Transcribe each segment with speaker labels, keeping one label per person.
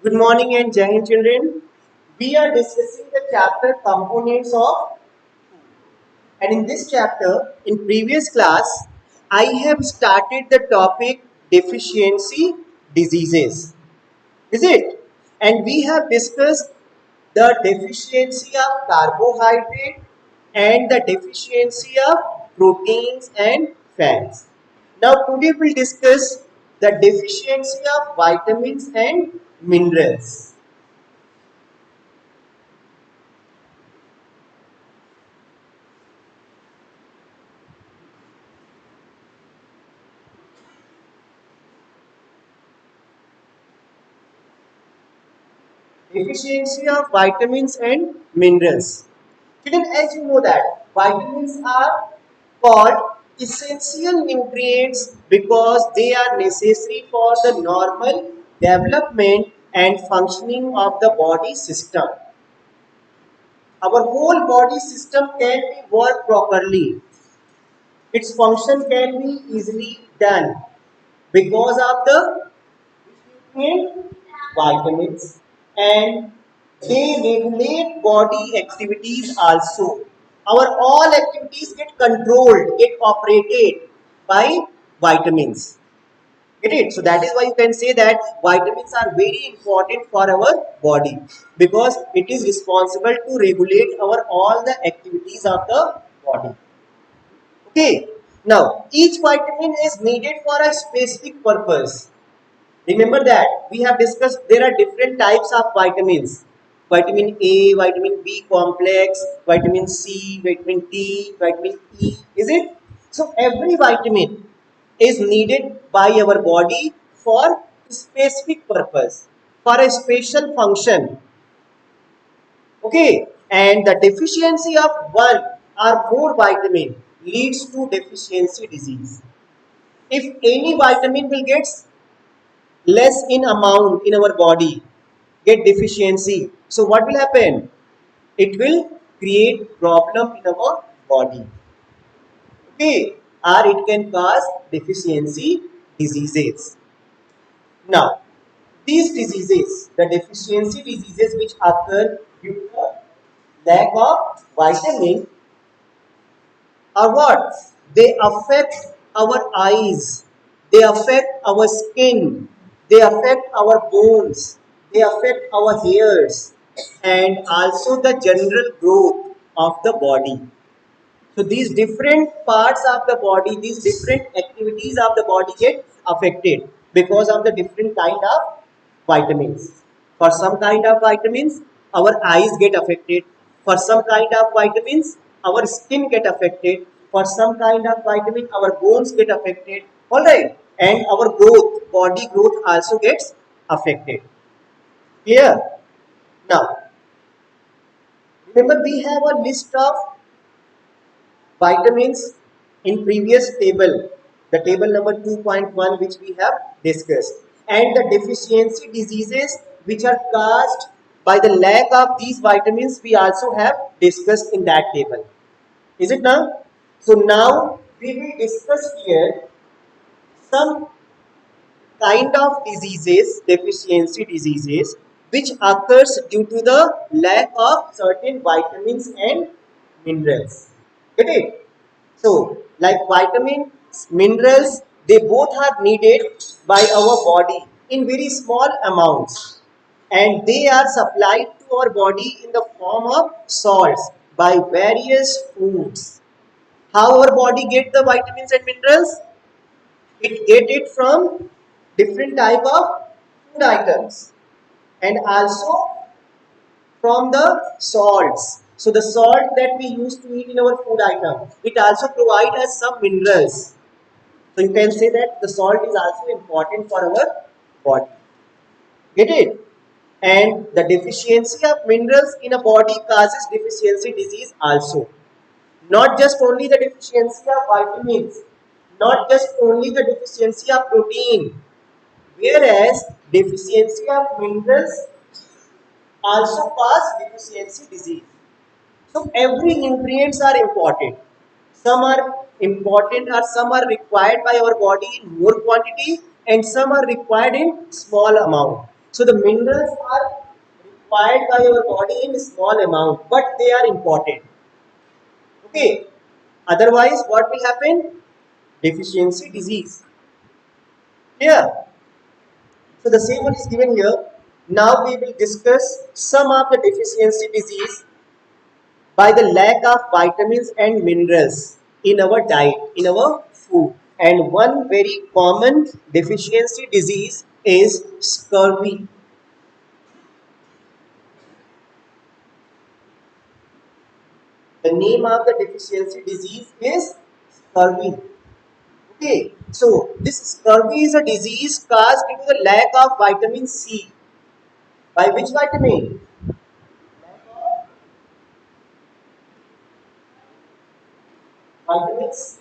Speaker 1: Good morning and Jai Hind children. We are discussing the chapter components of, and in this chapter, in previous class, I have started the topic deficiency diseases. Is it? And we have discussed the deficiency of carbohydrate and the deficiency of proteins and fats. Now today we'll discuss the deficiency of vitamins and minerals. Deficiency of vitamins and minerals. Children, as you know that vitamins are called essential nutrients because they are necessary for the normal development and functioning of the body system. Our whole body system can be work properly. Its function can be easily done because of the nutrient vitamins, and they regulate body activities also. Our all activities get controlled, get operated by vitamins. Get it? So that is why you can say that vitamins are very important for our body because it is responsible to regulate our all the activities of the body. Okay. Now each vitamin is needed for a specific purpose. Remember that we have discussed there are different types of vitamins. Vitamin A, vitamin B complex, vitamin C, vitamin D, vitamin E. Is it? So every vitamin is needed by our body for a specific purpose, for a special function. Okay. And the deficiency of one or more vitamin leads to deficiency disease. If any vitamin will get less in amount in our body, get deficiency, so what will happen? It will create problem in our body. Okay. Or it can cause deficiency diseases. Now these diseases, the deficiency diseases which occur due to lack of vitamin, are what? They affect our eyes, they affect our skin, they affect our bones, they affect our hairs, and also the general growth of the body. So these different parts of the body, these different activities of the body get affected because of the different kind of vitamins. For some kind of vitamins, our eyes get affected. For some kind of vitamins, our skin get affected. For some kind of vitamin, our bones get affected. Alright. And our growth, body growth also gets affected. Here. Now, remember we have a list of vitamins in previous table, the table number 2.1 which we have discussed, and the deficiency diseases which are caused by the lack of these vitamins we also have discussed in that table. Is it now? So now we will discuss here some kind of diseases, deficiency diseases, which occurs due to the lack of certain vitamins and minerals. Get it? So, like vitamins, minerals, they both are needed by our body in very small amounts, and they are supplied to our body in the form of salts by various foods. How our body get the vitamins and minerals? It get it from different type of food items and also from the salts. So the salt that we use to eat in our food item, it also provide us some minerals. So you can say that the salt is also important for our body. Get it? And the deficiency of minerals in a body causes deficiency disease also. Not just only the deficiency of vitamins, not just only the deficiency of protein, whereas deficiency of minerals also cause deficiency disease. So every nutrients are important. Some are important or some are required by our body in more quantity and some are required in small amount. So the minerals are required by our body in small amount, but they are important. Okay. Otherwise, what will happen? Deficiency disease. Here. So the same one is given here. Now we will discuss some of the deficiency disease by the lack of vitamins and minerals in our diet, in our food. And one very common deficiency disease is scurvy. The name of the deficiency disease is scurvy. Okay, so this scurvy is a disease caused due to the lack of vitamin C. By which vitamin? Vitamin C.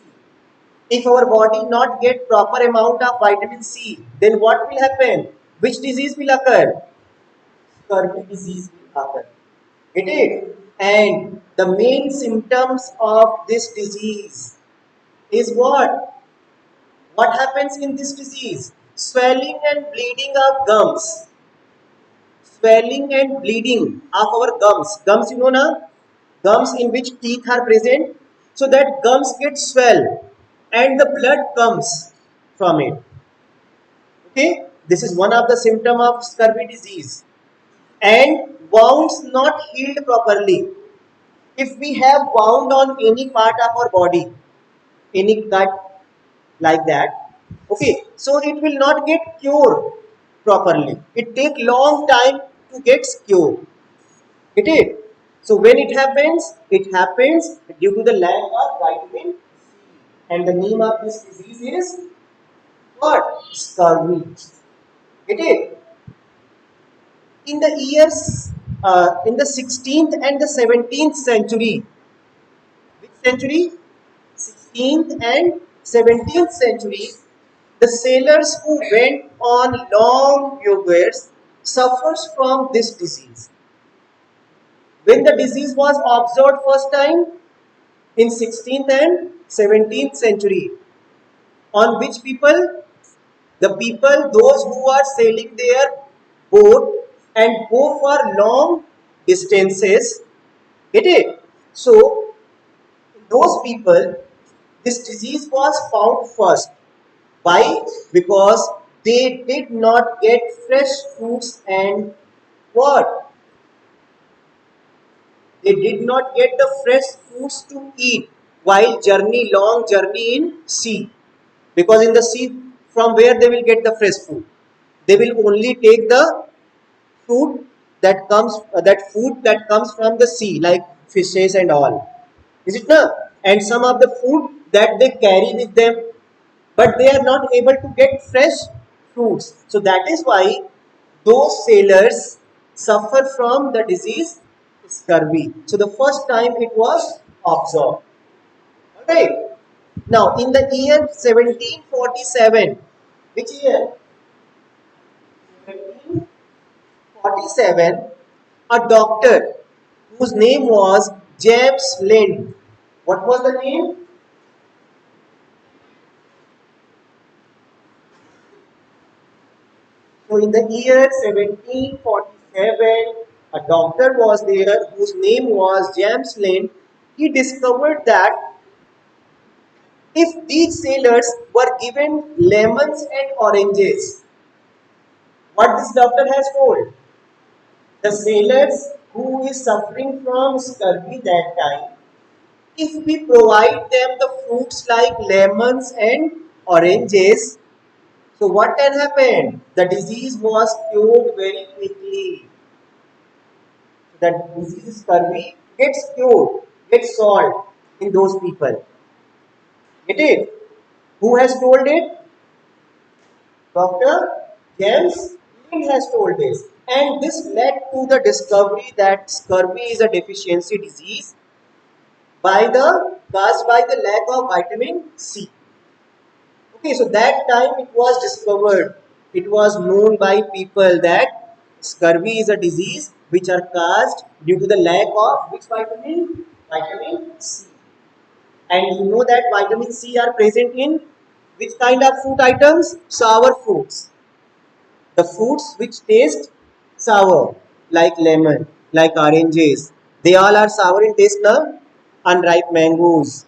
Speaker 1: If our body not get proper amount of vitamin C, then what will happen? Which disease will occur? Scurvy disease will occur. Get it? And the main symptoms of this disease is what? What happens in this disease? Swelling and bleeding of gums. Swelling and bleeding of our gums. Gums, you know na? Gums in which teeth are present. So that gums get swell and the blood comes from it. Okay, this is one of the symptom of scurvy disease. And wounds not healed properly. If we have wound on any part of our body, any cut like that, okay, so it will not get cured properly. It take long time to get cured. Get it? So when it happens due to the lack of vitamin C. And the name of this disease is what? Scurvy. Get it? In the years, in the 16th and the 17th century, which century? 16th and 17th century, the sailors who went on long voyages suffers from this disease. When the disease was observed first time in 16th and 17th century, on which people? The people, those who are sailing their boat and go for long distances. Get it? So, those people, this disease was found first. Why? Because they did not get fresh fruits and what? They did not get the fresh foods to eat while long journey in sea. Because in the sea, from where they will get the fresh food? They will only take the food that food that comes from the sea, like fishes and all. Is it not? And some of the food that they carry with them, but they are not able to get fresh fruits. So that is why those sailors suffer from the disease scurvy. So the first time it was observed. Alright. Now in the year 1747, which year? 1747, a doctor whose name was James Lind. What was the name? So in the year 1747, a doctor was there whose name was James Lind. He discovered that if these sailors were given lemons and oranges, what this doctor has told? The sailors who is suffering from scurvy that time, if we provide them the fruits like lemons and oranges, so what can happen? The disease was cured very quickly. That disease scurvy gets cured, gets solved in those people. Get it? Who has told it? Dr. James Lind has told this. And this led to the discovery that scurvy is a deficiency disease caused by the lack of vitamin C. Okay, so that time it was discovered, it was known by people that scurvy is a disease which are caused due to the lack of which vitamin? Vitamin C. And you know that vitamin C are present in which kind of food items? Sour fruits. The fruits which taste sour, like lemon, like oranges, they all are sour in taste now. Unripe mangoes.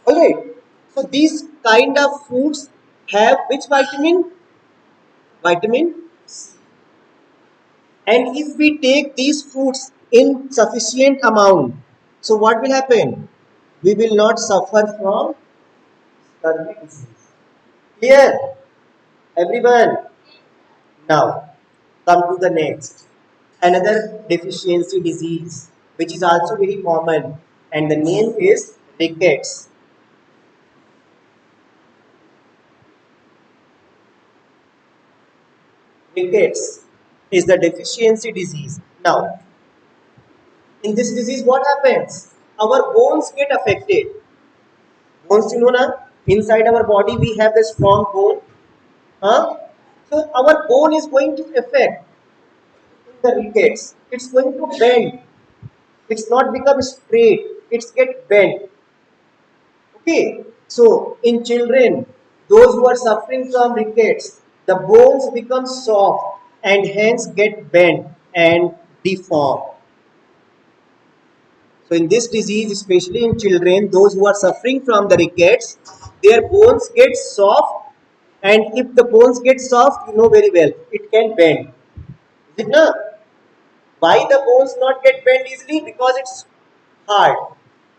Speaker 1: Alright. So these kind of fruits have which vitamin? Vitamin C. And if we take these fruits in sufficient amount, so what will happen? We will not suffer from scurvy disease. Clear? Everyone? Now, come to the next. Another deficiency disease, which is also very common, and the name is rickets. Rickets is the deficiency disease. Now, in this disease, what happens? Our bones get affected. Bones, you know, na? Inside our body, we have a strong bone. Huh? So, our bone is going to affect in the rickets. It's going to bend. It's not become straight. It's get bent. Okay, so in children, those who are suffering from rickets, the bones become soft and hence get bent and deformed. So in this disease, especially in children, those who are suffering from the rickets, their bones get soft, and if the bones get soft, you know very well, it can bend. Is it not? Why the bones not get bent easily? Because it's hard.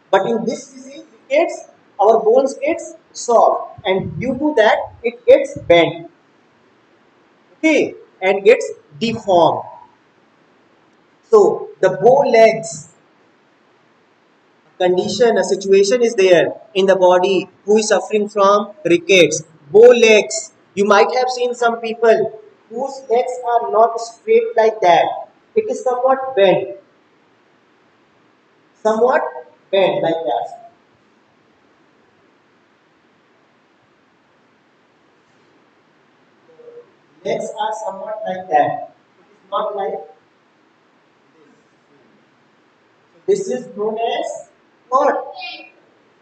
Speaker 1: But in this disease, rickets, our bones gets soft, and due to that, it gets bent, okay, and gets deformed. So the bow legs condition, a situation is there in the body who is suffering from rickets. Bow legs. You might have seen some people whose legs are not straight like that. It is somewhat bent like that. Legs are somewhat like that. It is not like this. This is known as what?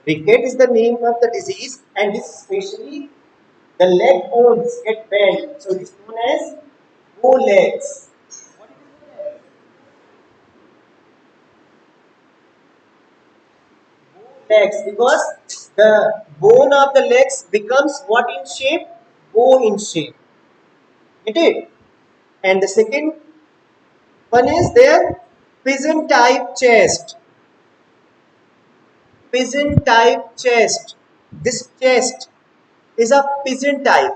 Speaker 1: Ricket is the name of the disease, and this especially the leg bones get bent. So it is known as bow legs. What is legs? Because the bone of the legs becomes what in shape? Bow in shape. Get it? And the second one is their pigeon type chest. Pigeon type chest. This chest is a pigeon type.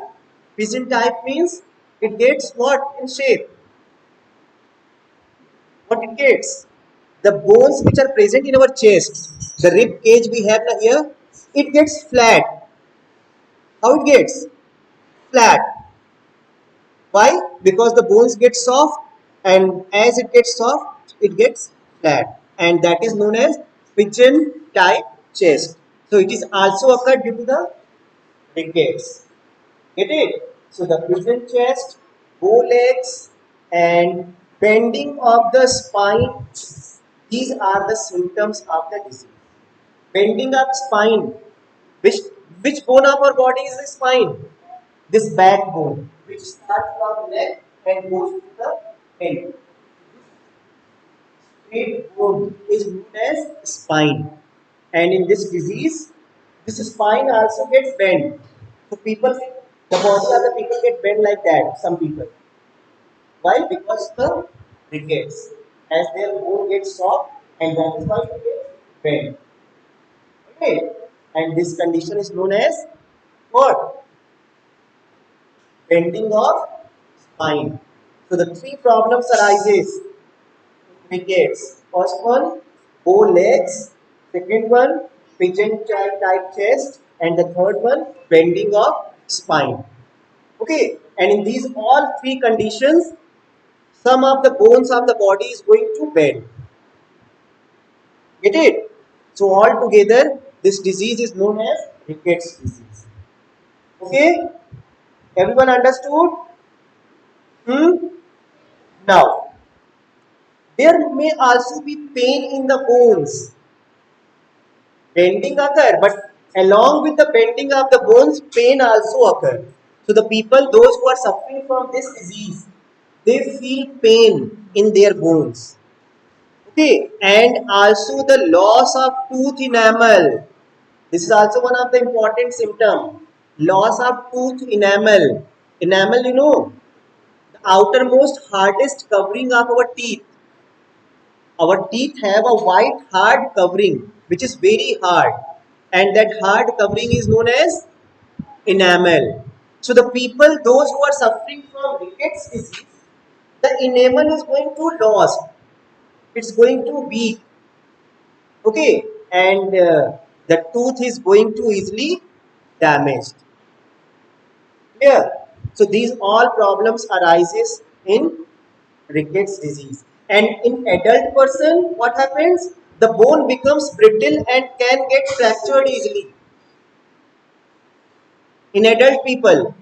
Speaker 1: Pigeon type means it gets what in shape? What it gets? The bones which are present in our chest, the rib cage we have here, it gets flat. How it gets? Flat. Why? Because the bones get soft, and as it gets soft, it gets flat. And that is known as pigeon type chest. So it is also occurred due to the rickets. Get it? So the pigeon chest, bow legs, and bending of the spine, these are the symptoms of the disease. Bending of spine. Which which bone of our body is the spine? This backbone, which starts from neck and goes to the head. Straight bone is known as spine. And in this disease, this spine also gets bent. So people, the body of the people get bent like that. Some people. Why? Because the rickets, as their bone gets soft, and that is why it gets bent. Okay, and this condition is known as what? Bending of spine. So the three problems arises in rickets. First one, bow legs. Second one, pigeon type chest, and the third one, bending of spine. Okay, and in these all three conditions, some of the bones of the body is going to bend. Get it? So altogether, this disease is known as rickets disease. Okay, everyone understood? Hmm? Now, there may also be pain in the bones. Bending occur, but along with the bending of the bones, pain also occur. So the people, those who are suffering from this disease, they feel pain in their bones. Okay, and also the loss of tooth enamel. This is also one of the important symptom. Loss of tooth enamel. Enamel, the outermost hardest covering of our teeth. Our teeth have a white hard covering which is very hard, and that hard covering is known as enamel. So the people, those who are suffering from rickets disease, the enamel is going to lost. It's going to weak. Okay, and the tooth is going to easily damaged. Clear? So these all problems arises in rickets disease. And in adult person, what happens? The bone becomes brittle and can get fractured easily. In adult people,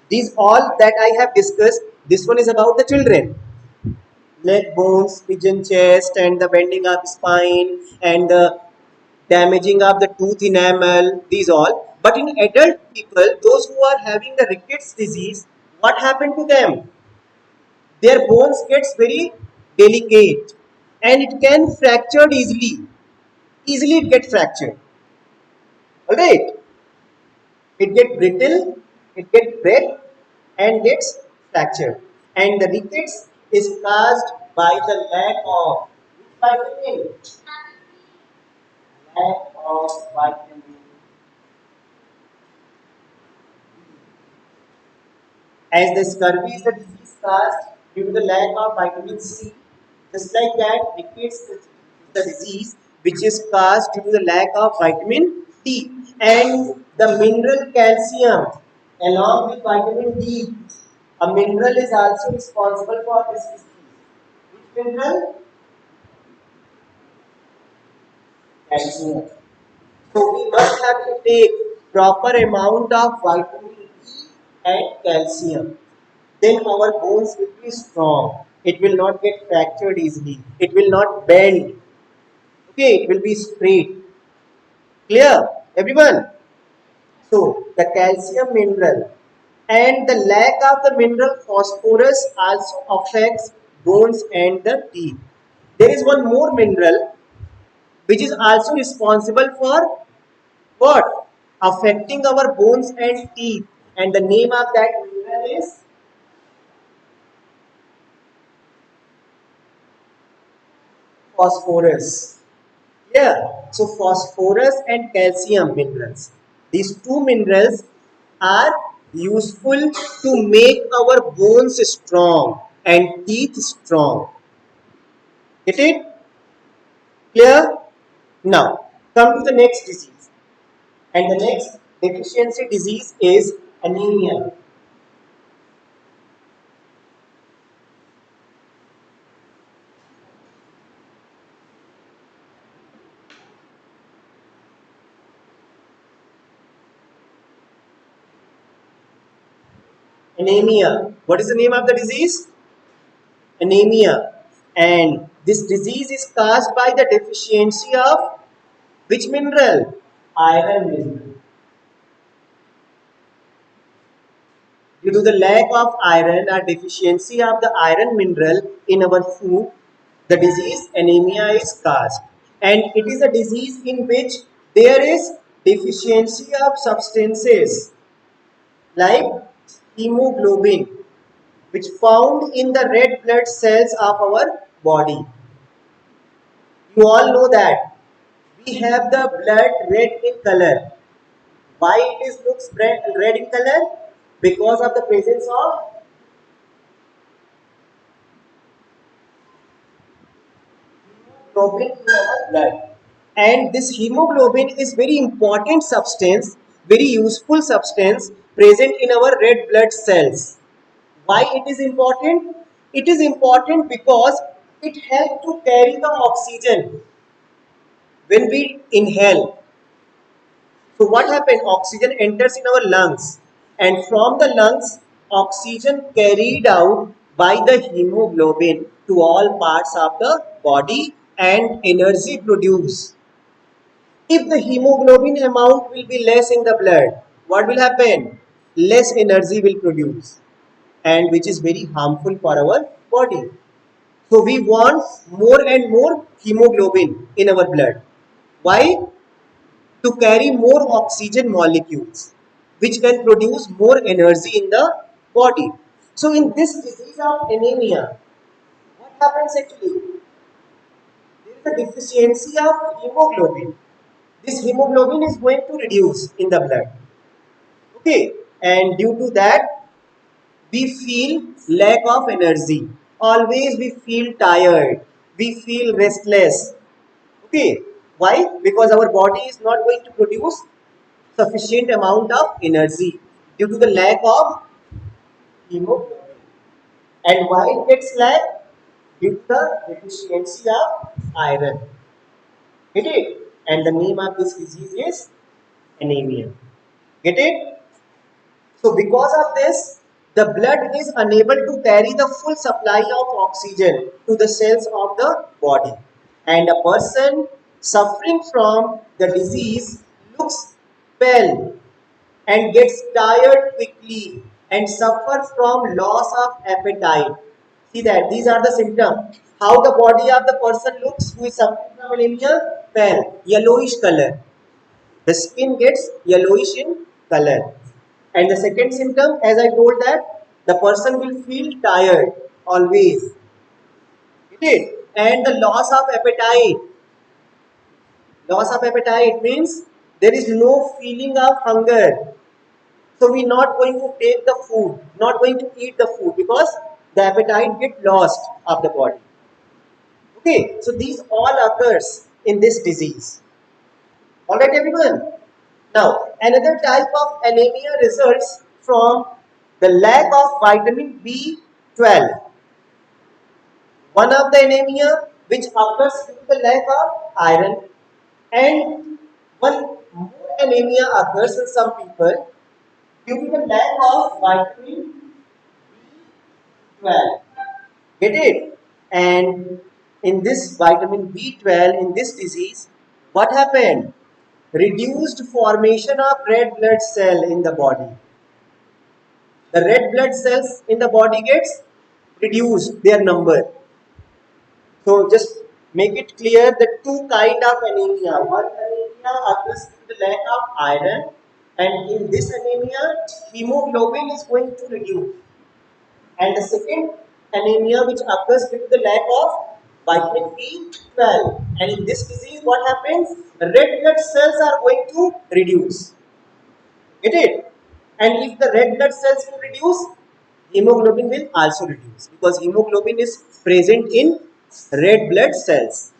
Speaker 1: these all that I have discussed, this one is about the children. Leg bones, pigeon chest, and the bending of spine, and the damaging of the tooth enamel, these all. But in adult people, those who are having the rickets disease, what happened to them? Their bones gets very delicate and it can fracture easily. Easily it gets fractured. Alright? It gets brittle, it gets break and gets fractured. And the rickets is caused by the lack of vitamin. Lack of vitamin. As the scurvy is the disease caused due to the lack of vitamin C, just like that, rickets is the disease which is caused due to the lack of vitamin D. And the mineral calcium along with vitamin D, a mineral is also responsible for this disease. Which mineral? Calcium. So we must have to take proper amount of vitamin D and calcium. Then our bones will be strong. It will not get fractured easily. It will not bend. Okay, it will be straight. Clear, everyone? So the calcium mineral and the lack of the mineral phosphorus also affects bones and the teeth. There is one more mineral which is also responsible for what? Affecting our bones and teeth. And the name of that mineral is phosphorus. Yeah. So phosphorus and calcium minerals. These two minerals are useful to make our bones strong and teeth strong. Get it? Clear? Now, come to the next disease. And the next deficiency disease is anemia. Anemia. What is the name of the disease? Anemia. And this disease is caused by the deficiency of which mineral? Iron mineral. Due to the lack of iron or deficiency of the iron mineral in our food, the disease anemia is caused. And it is a disease in which there is deficiency of substances like hemoglobin, which found in the red blood cells of our body. You all know that we have the blood red in color. Why it is looks red in color? Because of the presence of hemoglobin in our blood. And this hemoglobin is very important substance, very useful substance present in our red blood cells. Why it is important? It is important because it helps to carry the oxygen when we inhale. So what happens? Oxygen enters in our lungs, and from the lungs, oxygen carried out by the hemoglobin to all parts of the body and energy produced. If the hemoglobin amount will be less in the blood, what will happen? less energy will produce, and which is very harmful for our body. So we want more and more hemoglobin in our blood. Why? To carry more oxygen molecules, which can produce more energy in the body. So in this disease of anemia, what happens actually? There is a deficiency of hemoglobin. This hemoglobin is going to reduce in the blood. Okay, and due to that, we feel lack of energy. Always we feel tired. We feel restless. Okay, why? Because our body is not going to produce sufficient amount of energy due to the lack of hemoglobin. And why it gets lack? Due to the deficiency of iron. Get it? And the name of this disease is anemia. Get it? So because of this, the blood is unable to carry the full supply of oxygen to the cells of the body. And a person suffering from the disease looks pale and gets tired quickly and suffers from loss of appetite. See that these are the symptoms. How the body of the person looks who is suffering from anemia? Pale, yellowish color. The skin gets yellowish in color. And the second symptom, as I told that, the person will feel tired always. It. And the loss of appetite. Loss of appetite means there is no feeling of hunger. So we're not going to take the food, not going to eat the food because the appetite get lost of the body. Okay, so these all occurs in this disease. Alright everyone. Now another type of anemia results from the lack of vitamin B12. One of the anemia which occurs due to the lack of iron, and one more anemia occurs in some people due to the lack of vitamin B12. Get it? And in this vitamin B12, in this disease, what happened? Reduced formation of red blood cell in the body. The red blood cells in the body gets reduced, their number. So just make it clear that two kind of anemia. One anemia occurs due to the lack of iron, and in this anemia, hemoglobin is going to reduce. And the second anemia which occurs due to the lack of vitamin B12. And in this disease, what happens? Red blood cells are going to reduce. Get it? And if the red blood cells will reduce, hemoglobin will also reduce because hemoglobin is present in red blood cells.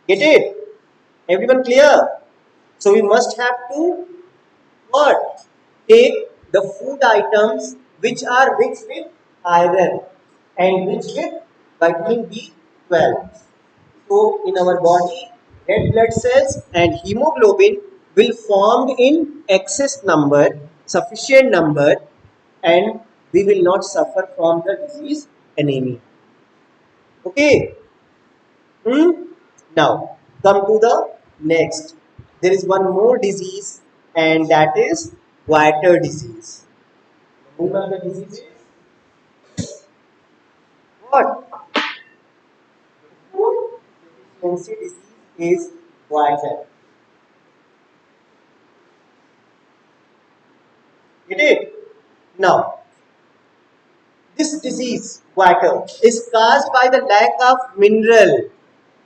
Speaker 1: Get it? Everyone clear? So we must have to what? Take the food items which are rich with iron and rich with vitamin B12. So in our body, red blood cells and hemoglobin will form in excess number, sufficient number, and we will not suffer from the disease anemia. Okay. Now come to the next. There is one more disease, and that is Guatter disease. The name of the disease is what? Food deficiency disease is Guatter. Get it? Now, this disease, Guatter, is caused by the lack of mineral.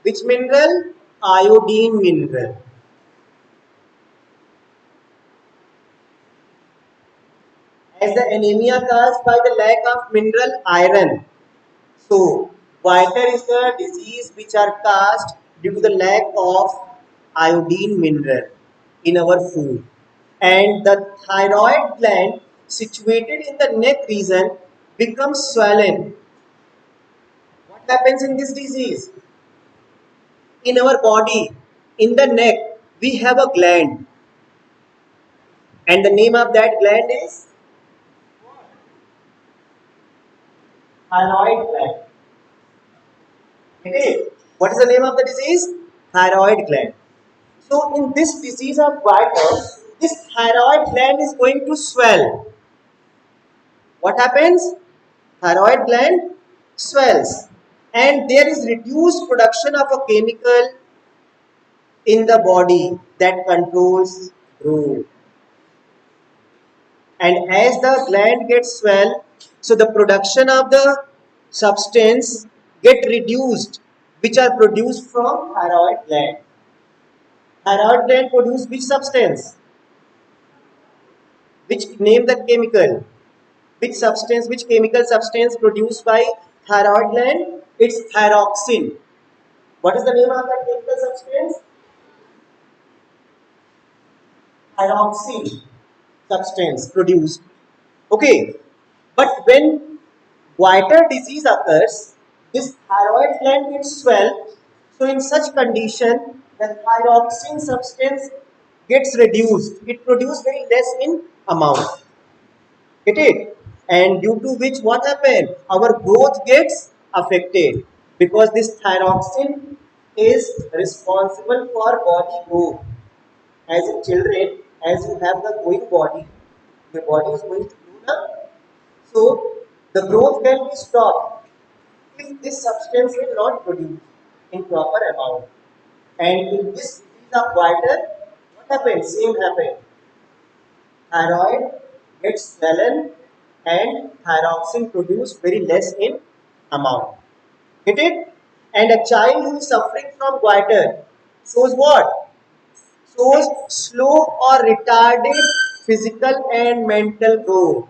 Speaker 1: Which mineral? Iodine mineral. As the anemia caused by the lack of mineral iron. So, Guatter is the disease which are caused due to the lack of iodine mineral in our food. And the thyroid gland situated in the neck region becomes swollen. What happens in this disease? In our body, in the neck, we have a gland. And the name of that gland is thyroid gland. Okay. What is the name of the disease? Thyroid gland. So in this disease of Guatter, this thyroid gland is going to swell. What happens? Thyroid gland swells and there is reduced production of a chemical in the body that controls growth. And as the gland gets swell, so the production of the substance get reduced, which are produced from thyroid gland. Thyroid gland produce which substance? Which name the chemical? Which substance, which chemical substance produced by thyroid gland? It's thyroxine. What is the name of that chemical substance? Thyroxine substance produced. Okay, but when goiter disease occurs, this thyroid gland gets swelled. So in such condition, the thyroxine substance gets reduced. It produces very less in amount. Get it? And due to which what happened? Our growth gets affected because this thyroxine is responsible for body growth. As in children, as you have the growing body, your body is going to grow now. So the growth can be stopped if this substance will not produce in proper amount. And in this disease of goiter, what happens? Same happens. Thyroid gets swollen and thyroxine produced very less in amount. Get it? And a child who is suffering from goiter shows what? Shows slow or retarded physical and mental growth.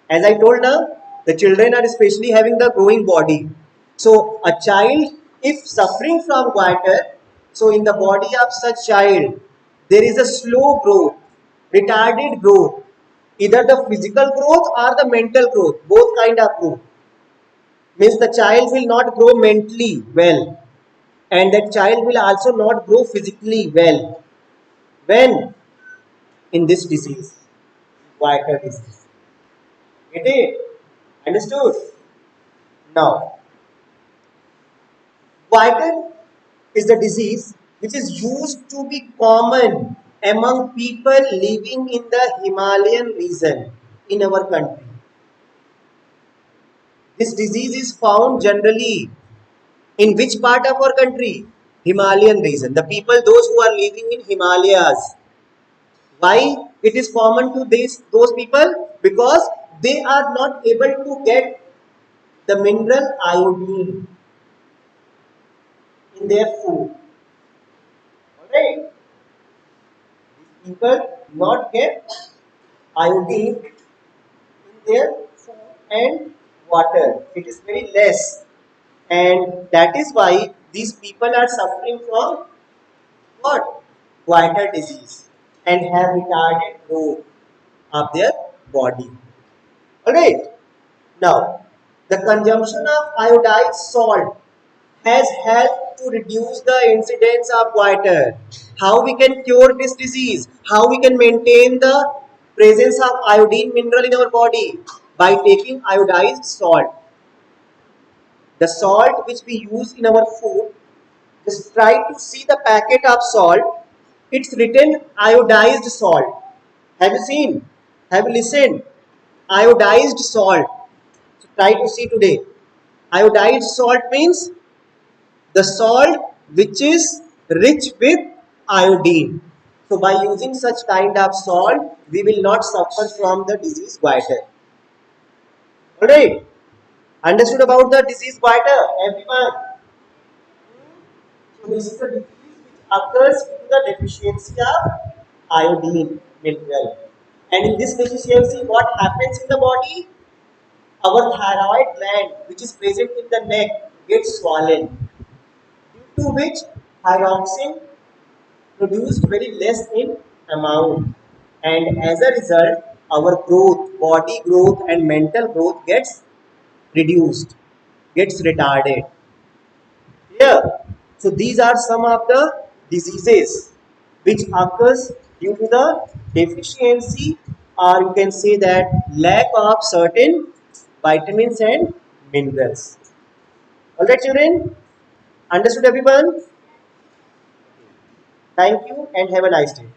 Speaker 1: As I told now, the children are especially having the growing body. So a child, if suffering from goiter, so in the body of such child, there is a slow growth, retarded growth, either the physical growth or the mental growth, both kind of growth. Means the child will not grow mentally well, and that child will also not grow physically well. When? In this disease, goiter disease. Get it? Understood? Now, goiter is the disease which is used to be common among people living in the Himalayan region in our country. This disease is found generally in which part of our country? Himalayan region. The people, those who are living in Himalayas. Why it is common to those people? Because they are not able to get the mineral iodine in their food. Alright? People not get iodine in their food and water. It is very less. And that is why these people are suffering from what? Goiter disease and have retarded growth of their body. Alright. Now, the consumption of iodized salt has helped to reduce the incidence of goiter. How we can cure this disease? How we can maintain the presence of iodine mineral in our body? By taking iodized salt. The salt which we use in our food, just try to see the packet of salt. It's written iodized salt. Have you seen? Have you listened? Iodized salt. So try to see today. Iodized salt means the salt which is rich with iodine. So by using such kind of salt, we will not suffer from the disease goiter. Alright? Understood about the disease goiter, everyone? So this is the disease which occurs due to the deficiency of iodine mineral. And in this deficiency, what happens in the body? Our thyroid gland, which is present in the neck, gets swollen. Due to which thyroxine produced very less in amount, and as a result, our growth, body growth, and mental growth gets reduced, gets retarded. Yeah. So these are some of the diseases which occurs due to the deficiency, or you can say that lack of certain vitamins and minerals. Alright children, understood everyone? Thank you and have a nice day.